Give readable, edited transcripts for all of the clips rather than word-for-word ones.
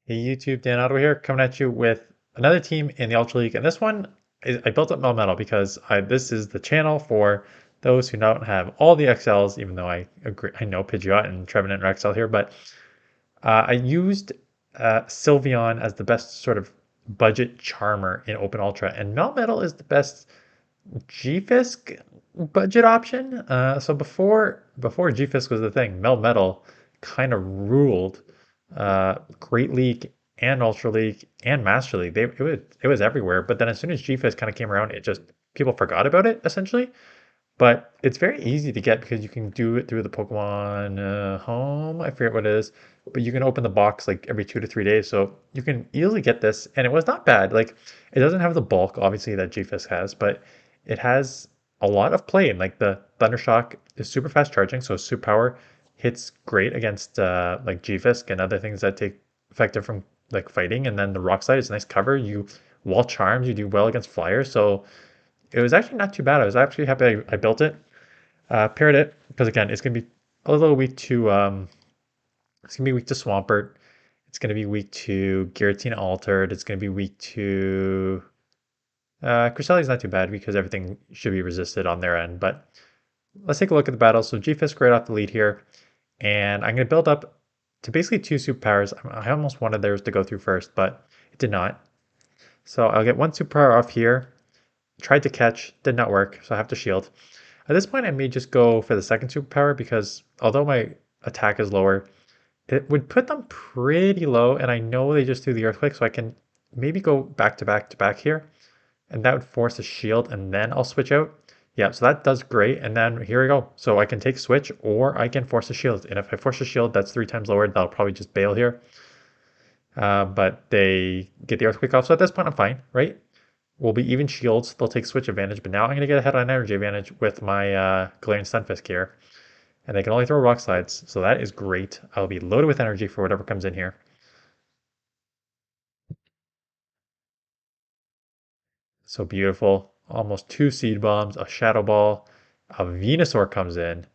Hey YouTube, Dan Ottawa here, coming at you with another team in the Ultra League. And this one is I built up Melmetal because this is the channel for those who don't have all the XLs, even though I agree, I know Pidgeot and Trevenant are XL here, but I used Sylveon as the best sort of budget charmer in Open Ultra, and Melmetal is the best GFisk budget option. So before GFisk was the thing, Melmetal kind of ruled Great League and Ultra League and Master League. It was everywhere. But then as soon as GFisk kind of came around, it just people forgot about it essentially. But it's very easy to get because you can do it through the Pokemon Home. I forget what it is, but you can open the box like every 2 to 3 days, so you can easily get this. And it was not bad. Like it doesn't have the bulk, obviously, that GFisk has, but it has a lot of play. And like the Thundershock is super fast charging, so Superpower hits great against like GFisk and other things that take effective from like fighting. And then the Rock Slide is nice cover. You wall charms, you do well against flyers, so it was actually not too bad. I was actually happy I built it, paired it, because again, it's gonna be a little weak to it's gonna be weak to Swampert. It's gonna be weak to Guillotine Altered. It's gonna be weak to Creselia's not too bad because everything should be resisted on their end. But let's take a look at the battle. So GFisk right off the lead here, and I'm gonna build up to basically two superpowers. I almost wanted theirs to go through first, but it did not. So I'll get one superpower off here. Tried to catch, did not work, so I have to shield. At this point, I may just go for the second superpower because although my attack is lower, it would put them pretty low, and I know they just threw the earthquake, so I can maybe go back to back to back here, and that would force a shield, and then I'll switch out. Yeah, so that does great, and then here we go. So I can take switch, or I can force a shield, and if I force a shield, that's 3 times lower. That'll probably just bail here. But they get the earthquake off, so at this point, I'm fine, right? Will be even shields. They'll take switch advantage, but now I'm going to get ahead on energy advantage with my Galarian Stunfisk here. And they can only throw rock slides, so that is great. I'll be loaded with energy for whatever comes in here. So beautiful. Almost 2 seed bombs, a shadow ball, a Venusaur comes in.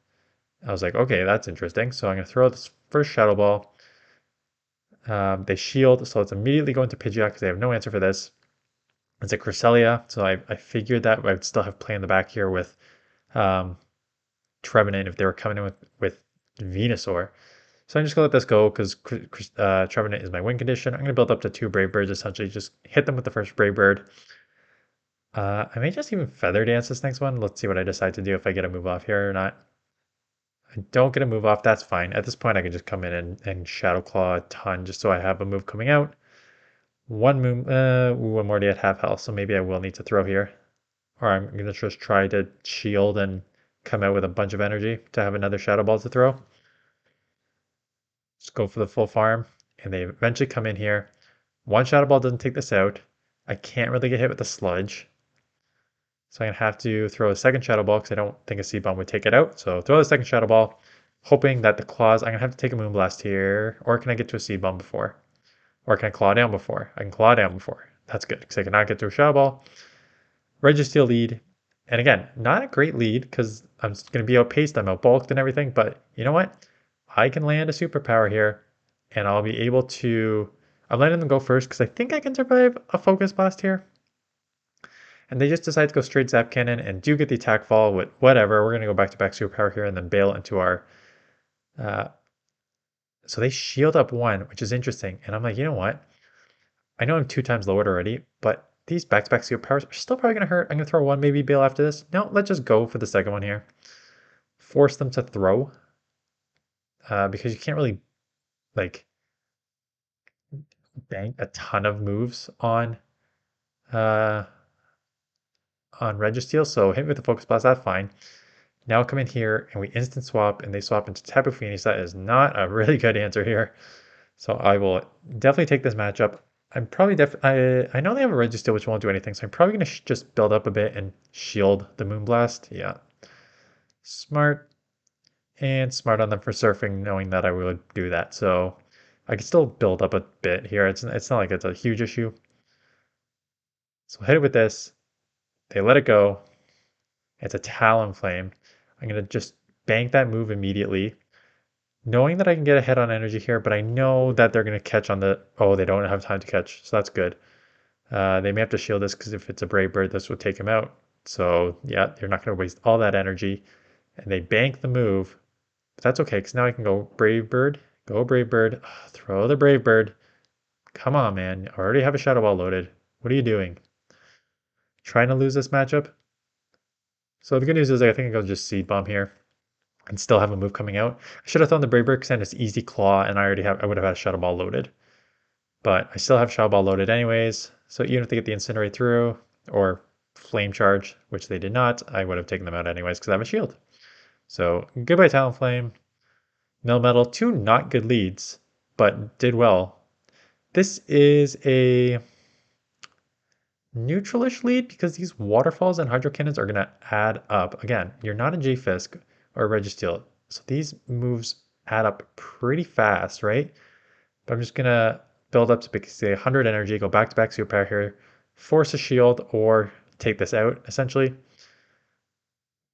I was like, okay, that's interesting. So I'm going to throw this first shadow ball. They shield, so let's immediately go into Pidgeot because they have no answer for this. It's a Cresselia, so I figured that I would still have play in the back here with um, Trevenant if they were coming in with Venusaur. So I'm just gonna let this go because Trevenant is my win condition. I'm gonna build up to 2 Brave Birds, essentially just hit them with the first Brave Bird. I may just even Feather Dance this next one. Let's see what I decide to do if I get a move off here or not. I don't get a move off, that's fine. At this point, I can just come in and Shadow Claw a ton just so I have a move coming out. One move, I'm already at half health, so maybe I will need to throw here. Or I'm gonna just try to shield and come out with a bunch of energy to have another Shadow Ball to throw. Just go for the full farm, and they eventually come in here. One Shadow Ball doesn't take this out. I can't really get hit with the Sludge. So I'm going to have to throw a second Shadow Ball because I don't think a Seed Bomb would take it out. So throw the second Shadow Ball, hoping that the Claws, I'm going to have to take a Moonblast here. Or can I get to a Seed Bomb before? Or can I Claw down before? I can Claw down before. That's good because I cannot get to a Shadow Ball. Registeel lead. And again, not a great lead because I'm going to be outpaced, I'm outbulked and everything. But you know what? I can land a superpower here and I'll be able to. I'm letting them go first because I think I can survive a Focus Blast here. And they just decide to go straight Zap Cannon and do get the attack fall with whatever. We're going to go back to back superpower here and then bail into our. Uh, so they shield up one, which is interesting. And I'm like, you know what? I know I'm 2 times lowered already, but these back to back superpowers are still probably going to hurt. I'm going to throw one, maybe bail after this. No, let's just go for the second one here. Force them to throw because you can't really like bank a ton of moves uh, on Registeel. So hit me with the Focus Blast, that's fine. Now come in here and we instant swap and they swap into Tapu Phoenix. That is not a really good answer here. So I will definitely take this matchup. I'm probably I know they have a Registeel which won't do anything, so I'm probably going to just build up a bit and shield the Moonblast. Yeah. Smart. And smart on them for surfing, knowing that I would do that. So I can still build up a bit here. It's not like it's a huge issue. So hit it with this. They let it go. It's a Talonflame. I'm going to just bank that move immediately. Knowing that I can get ahead on energy here, but I know that they're going to catch on the... Oh, they don't have time to catch, so that's good. They may have to shield this because if it's a Brave Bird, this would take him out. So yeah, you're not going to waste all that energy. And they bank the move. But that's okay, because now I can go Brave Bird. Go Brave Bird. Ugh, throw the Brave Bird. Come on, man. I already have a Shadow Ball loaded. What are you doing? Trying to lose this matchup? So the good news is I think I'll just Seed Bomb here and still have a move coming out. I should have thrown the Brave Bird because then it's easy Claw and I would have had a Shadow Ball loaded. But I still have Shadow Ball loaded anyways. So even if they get the Incinerate through or Flame Charge, which they did not, I would have taken them out anyways because I have a shield. So goodbye Talonflame. Melmetal, two not good leads, but did well. This is a neutralish lead because these waterfalls and hydro cannons are going to add up. Again, you're not a GFisk or a Registeel, so these moves add up pretty fast, right? But I'm just going to build up to say 100 energy, go back to back Superpower here, force a shield or take this out essentially.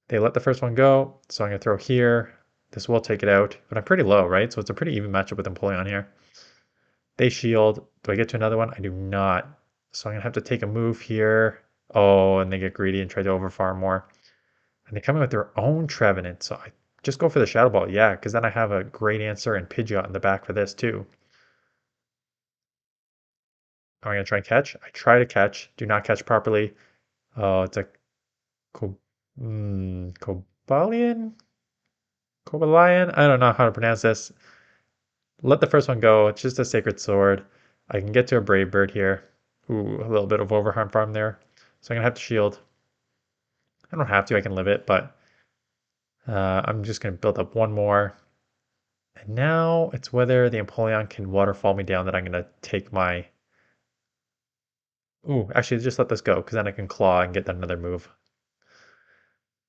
They let the first one go, so I'm going to throw here. This will take it out, but I'm pretty low, right? So it's a pretty even matchup with Empoleon here. They shield. Do I get to another one? I do not. So I'm going to have to take a move here. Oh, and they get greedy and try to overfarm more. And they come in with their own Trevenant. So I just go for the Shadow Ball. Yeah, because then I have a great answer and Pidgeot in the back for this too. Am I going to try and catch? I try to catch. Do not catch properly. Oh, it's a Cobalion? Cobalion? I don't know how to pronounce this. Let the first one go. It's just a Sacred Sword. I can get to a Brave Bird here. Ooh, a little bit of overharm farm there. So I'm going to have to shield. I don't have to, I can live it, but I'm just going to build up one more. And now it's whether the Empoleon can waterfall me down that I'm going to take my... Ooh, actually just let this go, because then I can claw and get another move.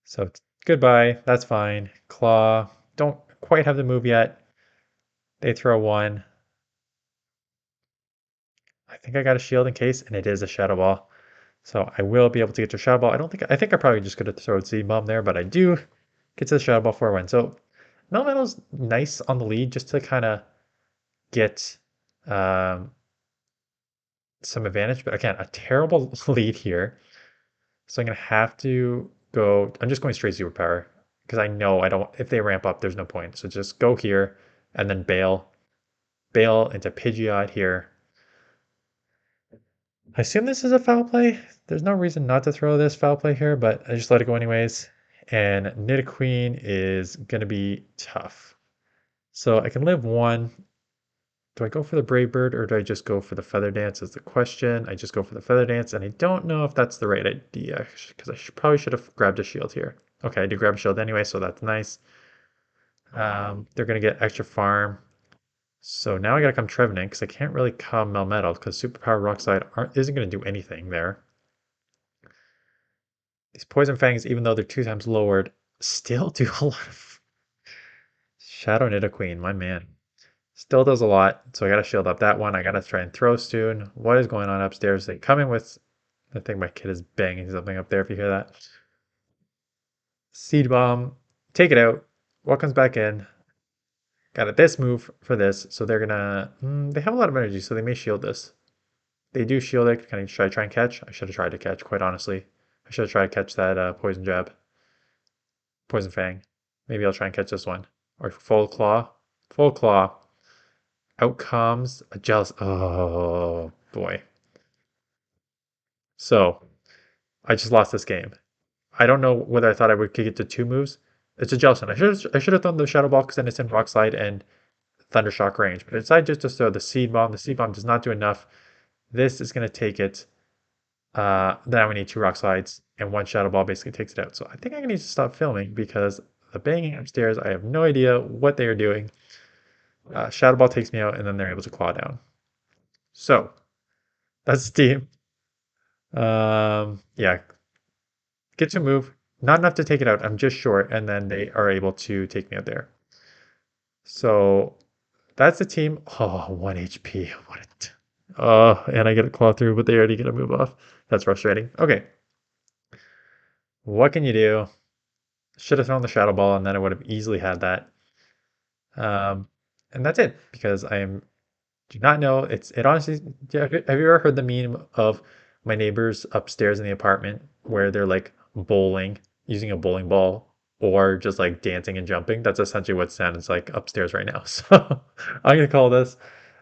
So goodbye, that's fine. Claw, don't quite have the move yet. They throw one. I think I got a shield in case, and it is a Shadow Ball. So I will be able to get to Shadow Ball. I think I probably just could have thrown Seed Bomb there, but I do get to the Shadow Ball for a win. So Melmetal's nice on the lead just to kind of get um, some advantage. But again, a terrible lead here. So I'm going to have to go. I'm just going straight Superpower because I know I don't. If they ramp up, there's no point. So just go here and then bail. Bail into Pidgeot here. I assume this is a foul play. There's no reason not to throw this foul play here, but I just let it go anyways. And Nidoqueen is going to be tough. So I can live one. Do I go for the Brave Bird or do I just go for the Feather Dance is the question. I just go for the Feather Dance and I don't know if that's the right idea because probably should have grabbed a shield here. Okay, I do grab a shield anyway, so that's nice. They're going to get extra farm. So now I got to come Trevenant because I can't really come Melmetal because Superpower Rock Slide isn't going to do anything there. These Poison Fangs, even though they're 2 times lowered, still do a lot of... Shadow Nidoqueen, my man. Still does a lot, so I gotta shield up that one. I gotta try and throw Stoon. What is going on upstairs? They come in with... I think my kid is banging something up there if you hear that. Seed Bomb. Take it out. What comes back in? Got it. This move for this, so they're gonna... they have a lot of energy, so they may shield this. They do shield it. Should I try and catch? I should have tried to catch, quite honestly. I should have tried to catch that Poison Jab. Poison Fang. Maybe I'll try and catch this one. Or Full Claw. Full Claw. Out comes a Jealous. Oh, boy. So, I just lost this game. I don't know whether I thought I would kick it to 2 moves. It's a Jellicent. I should have thrown the Shadow Ball because then it's in Rock Slide and Thundershock range. But I decided just to throw the Seed Bomb. The Seed Bomb does not do enough. This is going to take it. Then we need 2 Rock Slides, and 1 Shadow Ball basically takes it out. So I think I'm going to need to stop filming because the banging upstairs, I have no idea what they are doing. Shadow Ball takes me out, and then they're able to claw down. So, that's the team. Yeah. Get to move. Not enough to take it out. I'm just short, and then they are able to take me out there. So, that's the team. Oh, 1 HP. Oh, and I get a claw through, but they already get a move off. That's frustrating. Okay. What can you do? Should have thrown the Shadow Ball, and then I would have easily had that. Um, and that's it because I am do not know. It honestly. Have you ever heard the meme of my neighbors upstairs in the apartment where they're like bowling using a bowling ball or just like dancing and jumping? That's essentially what sounds like upstairs right now. So I'm gonna call this.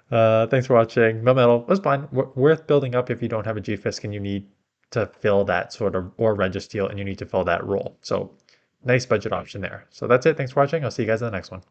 Thanks for watching. Melmetal was fun. Worth building up if you don't have a GFisk and you need to fill that sort of or Registeel and you need to fill that role. So nice budget option there. So that's it. Thanks for watching. I'll see you guys in the next one.